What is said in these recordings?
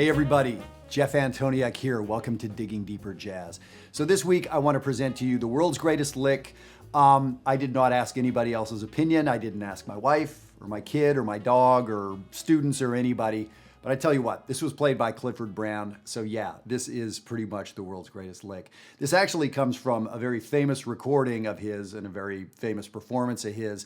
Hey everybody, Jeff Antoniuk here. Welcome to Digging Deeper Jazz. So this week I want to present to you the world's greatest lick. I did not ask anybody else's opinion. I didn't ask my wife or my kid or my dog or students or anybody. But I tell you what, this was played by Clifford Brown. So yeah, this is pretty much the world's greatest lick. This actually comes from a very famous recording of his and a very famous performance of his,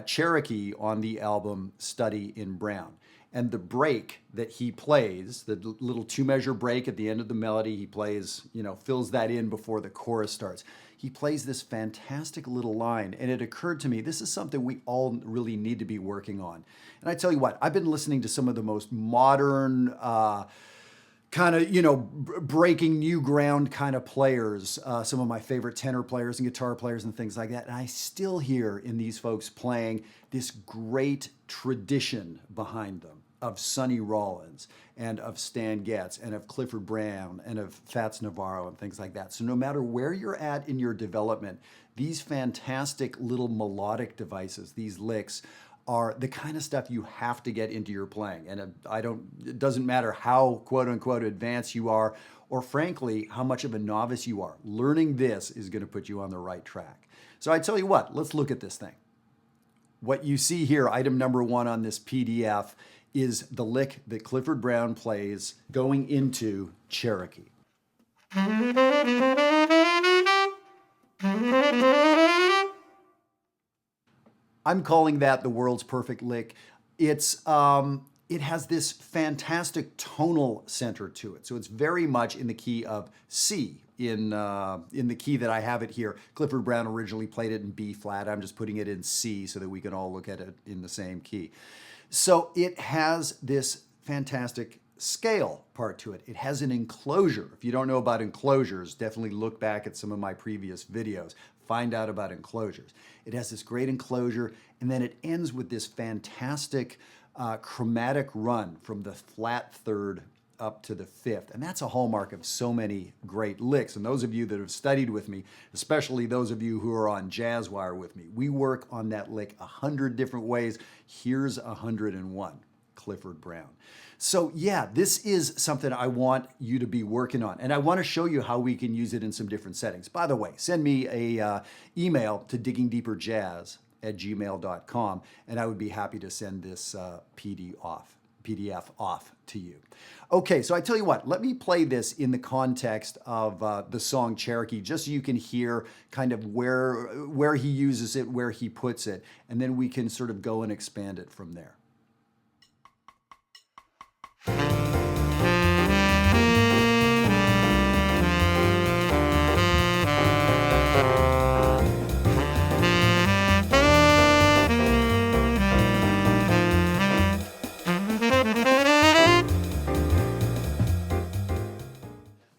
Cherokee, on the album Study in Brown. And the break that he plays, the little two-measure break at the end of the melody, he plays, fills that in before the chorus starts. He plays this fantastic little line, and it occurred to me, this is something we all really need to be working on. And I tell you what, I've been listening to some of the most modern, breaking new ground kind of players, some of my favorite tenor players and guitar players and things like that. And I still hear in these folks playing this great tradition behind them of Sonny Rollins and of Stan Getz and of Clifford Brown and of Fats Navarro and things like that. So no matter where you're at in your development, these fantastic little melodic devices, these licks, are the kind of stuff you have to get into your playing. And it doesn't matter how quote unquote advanced you are, or frankly, how much of a novice you are. Learning this is going to put you on the right track. So I tell you what, let's look at this thing. What you see here, item number 1 on this PDF, is the lick that Clifford Brown plays going into Cherokee. I'm calling that the world's perfect lick. It has this fantastic tonal center to it. So it's very much in the key of C, in the key that I have it here. Clifford Brown originally played it in B flat. I'm just putting it in C so that we can all look at it in the same key. So it has this fantastic scale part to it. It has an enclosure. If you don't know about enclosures, definitely look back at some of my previous videos. Find out about enclosures. It has this great enclosure, and then it ends with this fantastic chromatic run from the flat third up to the fifth. And that's a hallmark of so many great licks. And those of you that have studied with me, especially those of you who are on Jazzwire with me, we work on that lick 100 different ways. Here's 101, Clifford Brown. So yeah, this is something I want you to be working on. And I want to show you how we can use it in some different settings. By the way, send me a email to diggingdeeperjazz@gmail.com, and I would be happy to send this PDF off to you. Okay, so I tell you what, let me play this in the context of the song Cherokee, just so you can hear kind of where he uses it, where he puts it, and then we can sort of go and expand it from there.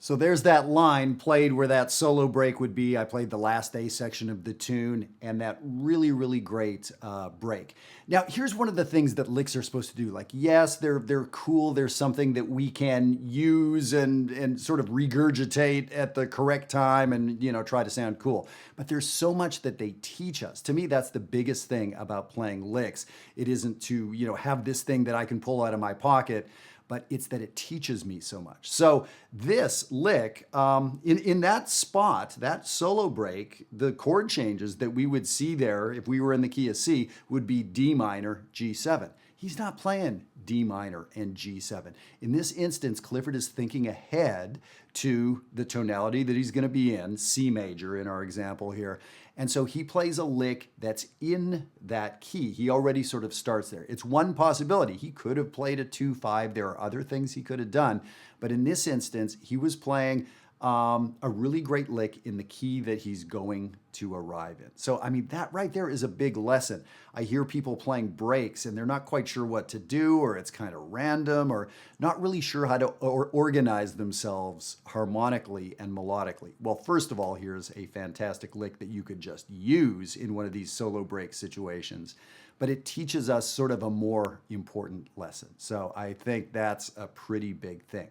So there's that line played where that solo break would be. I played the last A section of the tune and that really, really great break. Now, here's one of the things that licks are supposed to do. Like, yes, they're cool. There's something that we can use and sort of regurgitate at the correct time and, try to sound cool. But there's so much that they teach us. To me, that's the biggest thing about playing licks. It isn't to, have this thing that I can pull out of my pocket, but it's that it teaches me so much. So this lick, in that spot, that solo break, the chord changes that we would see there if we were in the key of C would be D minor, G7. He's not playing D minor and G7. In this instance, Clifford is thinking ahead to the tonality that he's going to be in, C major in our example here. And so he plays a lick that's in that key. He already sort of starts there. It's one possibility. He could have played a 2-5. There are other things he could have done. But in this instance, he was playing a really great lick in the key that he's going to arrive in. So, I mean, that right there is a big lesson. I hear people playing breaks and they're not quite sure what to do, or it's kind of random, or not really sure how to organize themselves harmonically and melodically. Well, first of all, here's a fantastic lick that you could just use in one of these solo break situations, but it teaches us sort of a more important lesson. So I think that's a pretty big thing.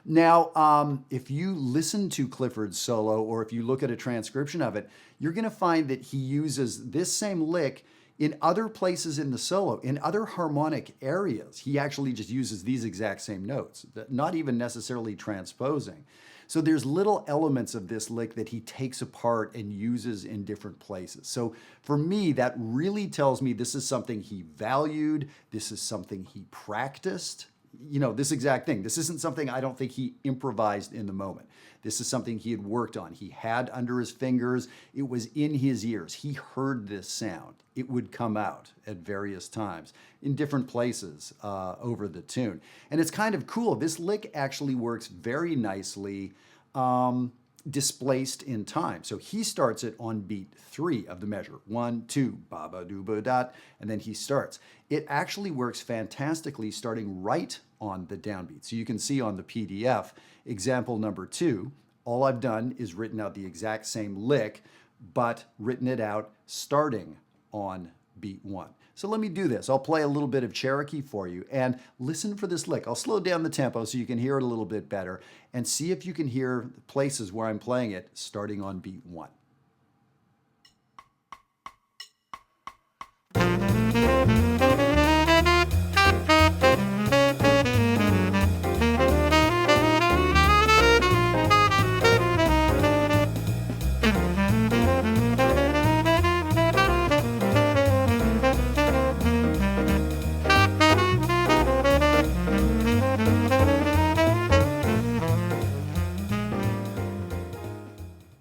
Now, if you listen to Clifford's solo, or if you look at a transcription of it, you're going to find that he uses this same lick In other places in the solo, in other harmonic areas, he actually just uses these exact same notes, not even necessarily transposing. So there's little elements of this lick that he takes apart and uses in different places. So for me, that really tells me this is something he valued, this is something he practiced. You know, this exact thing. This isn't something I don't think he improvised in the moment. This is something he had worked on. He had under his fingers. It was in his ears. He heard this sound. It would come out at various times in different places over the tune. And it's kind of cool. This lick actually works very nicely displaced in time. So he starts it on beat 3 of the measure. 1, 2, ba ba doo ba dot, and then he starts. It actually works fantastically starting right on the downbeat. So you can see on the PDF, example number 2, all I've done is written out the exact same lick, but written it out starting on beat 1. So let me do this. I'll play a little bit of Cherokee for you and listen for this lick. I'll slow down the tempo so you can hear it a little bit better and see if you can hear places where I'm playing it starting on beat 1.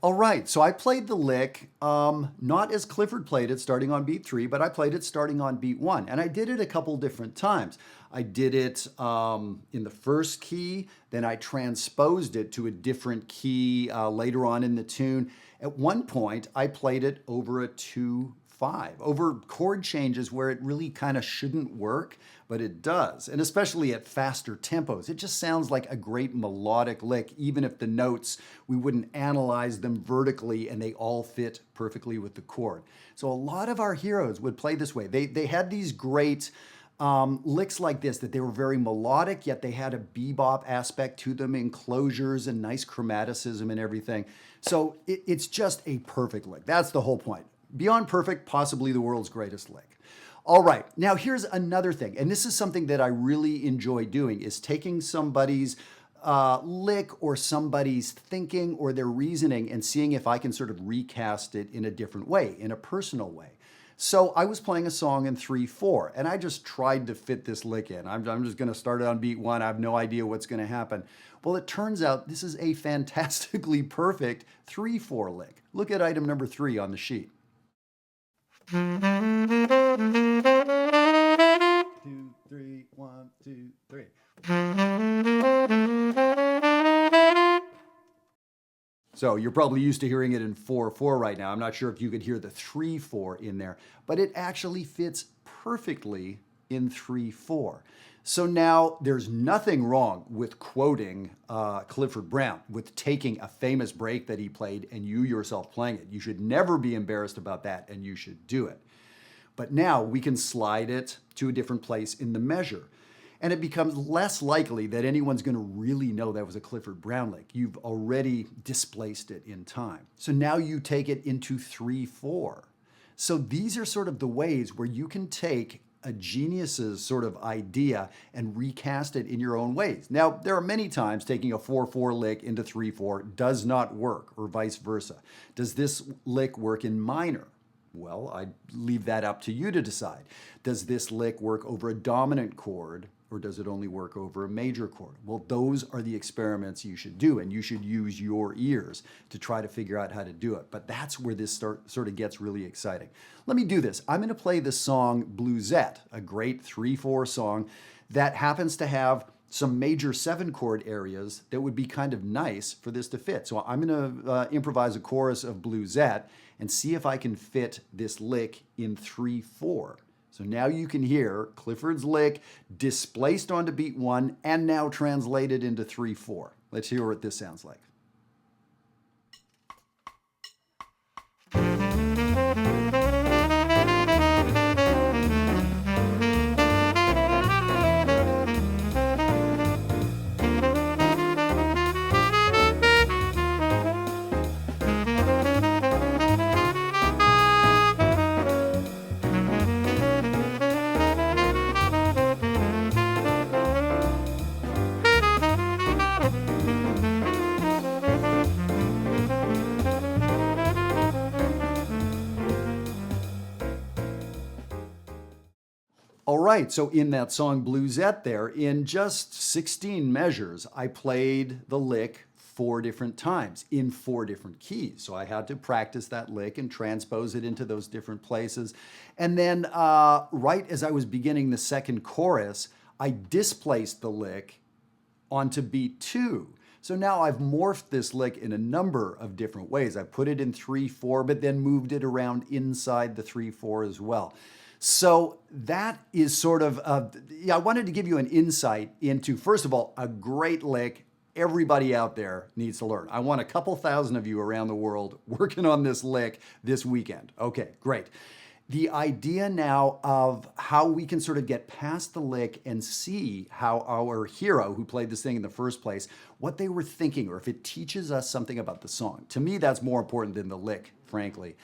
All right, so I played the lick not as Clifford played it, starting on beat 3, but I played it starting on beat 1. And I did it a couple different times. I did it in the first key, then I transposed it to a different key later on in the tune. At one point, I played it over a 2-5, over chord changes where it really kind of shouldn't work, but it does. And especially at faster tempos, it just sounds like a great melodic lick, even if the notes, we wouldn't analyze them vertically and they all fit perfectly with the chord. So a lot of our heroes would play this way. They had these great licks like this, that they were very melodic, yet they had a bebop aspect to them, enclosures and nice chromaticism and everything. So it's just a perfect lick. That's the whole point. Beyond perfect, possibly the world's greatest lick. All right, now here's another thing, and this is something that I really enjoy doing, is taking somebody's lick or somebody's thinking or their reasoning and seeing if I can sort of recast it in a different way, in a personal way. So I was playing a song in 3/4, and I just tried to fit this lick in. I'm just gonna start it on beat 1. I have no idea what's gonna happen. Well, it turns out this is a fantastically perfect 3/4 lick. Look at item number 3 on the sheet. 2, 3, 1, 2, 3. So you're probably used to hearing it in 4/4 right now. I'm not sure if you could hear the 3/4 in there, but it actually fits perfectly in 3/4. So now there's nothing wrong with quoting Clifford Brown, with taking a famous break that he played and you yourself playing it. You should never be embarrassed about that, and you should do it. But now we can slide it to a different place in the measure. And it becomes less likely that anyone's going to really know that was a Clifford Brown lick. You've already displaced it in time. So now you take it into 3/4. So these are sort of the ways where you can take a genius's sort of idea and recast it in your own ways. Now, there are many times taking a 4/4 lick into 3/4 does not work, or vice versa. Does this lick work in minor? Well, I leave that up to you to decide. Does this lick work over a dominant chord, or does it only work over a major chord? Well, those are the experiments you should do, and you should use your ears to try to figure out how to do it. But that's where this sort of gets really exciting. Let me do this. I'm going to play the song Bluesette, a great 3/4 song that happens to have some major 7-chord areas that would be kind of nice for this to fit. So I'm going to improvise a chorus of Bluesette and see if I can fit this lick in 3/4. So now you can hear Clifford's lick displaced onto beat 1 and now translated into 3/4. Let's hear what this sounds like. All right, so in that song Bluesette there, in just 16 measures, I played the lick 4 different times in 4 different keys. So I had to practice that lick and transpose it into those different places. And then right as I was beginning the second chorus, I displaced the lick onto beat 2. So now I've morphed this lick in a number of different ways. I put it in 3/4, but then moved it around inside the 3/4 as well. So that is sort of, I wanted to give you an insight into, first of all, a great lick everybody out there needs to learn. I want a couple thousand of you around the world working on this lick this weekend. Okay, great. The idea now of how we can sort of get past the lick and see how our hero who played this thing in the first place, what they were thinking, or if it teaches us something about the song. To me, that's more important than the lick, frankly.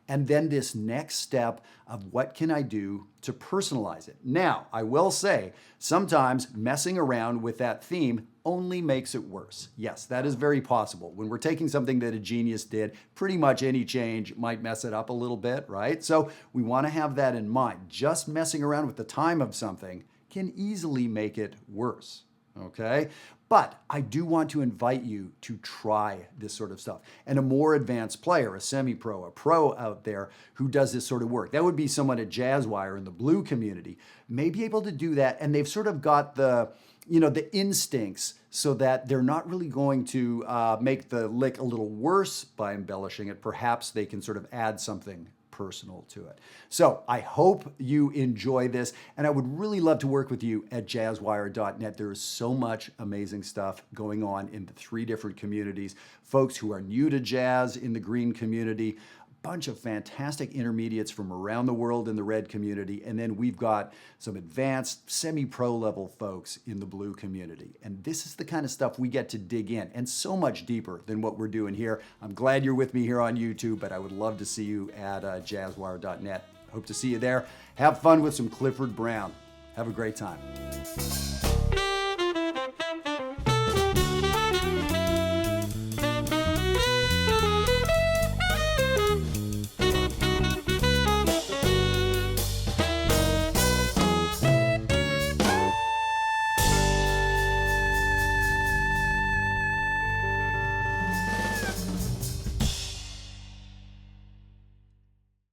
And then this next step of what can I do to personalize it? Now, I will say, sometimes messing around with that theme only makes it worse. Yes, that is very possible. When we're taking something that a genius did, pretty much any change might mess it up a little bit, right? So we want to have that in mind. Just messing around with the time of something can easily make it worse, okay? But I do want to invite you to try this sort of stuff. And a more advanced player, a semi-pro, a pro out there who does this sort of work, that would be someone at Jazzwire in the blue community, may be able to do that. And they've sort of got the, the instincts so that they're not really going to make the lick a little worse by embellishing it. Perhaps they can sort of add something personal to it. So I hope you enjoy this, and I would really love to work with you at jazzwire.net. There is so much amazing stuff going on in the 3 different communities. Folks who are new to jazz in the green community, a bunch of fantastic intermediates from around the world in the red community, and then we've got some advanced semi-pro level folks in the blue community. And this is the kind of stuff we get to dig in, and so much deeper than what we're doing here. I'm glad you're with me here on YouTube, but I would love to see you at jazzwire.net. Hope to see you there. Have fun with some Clifford Brown. Have a great time.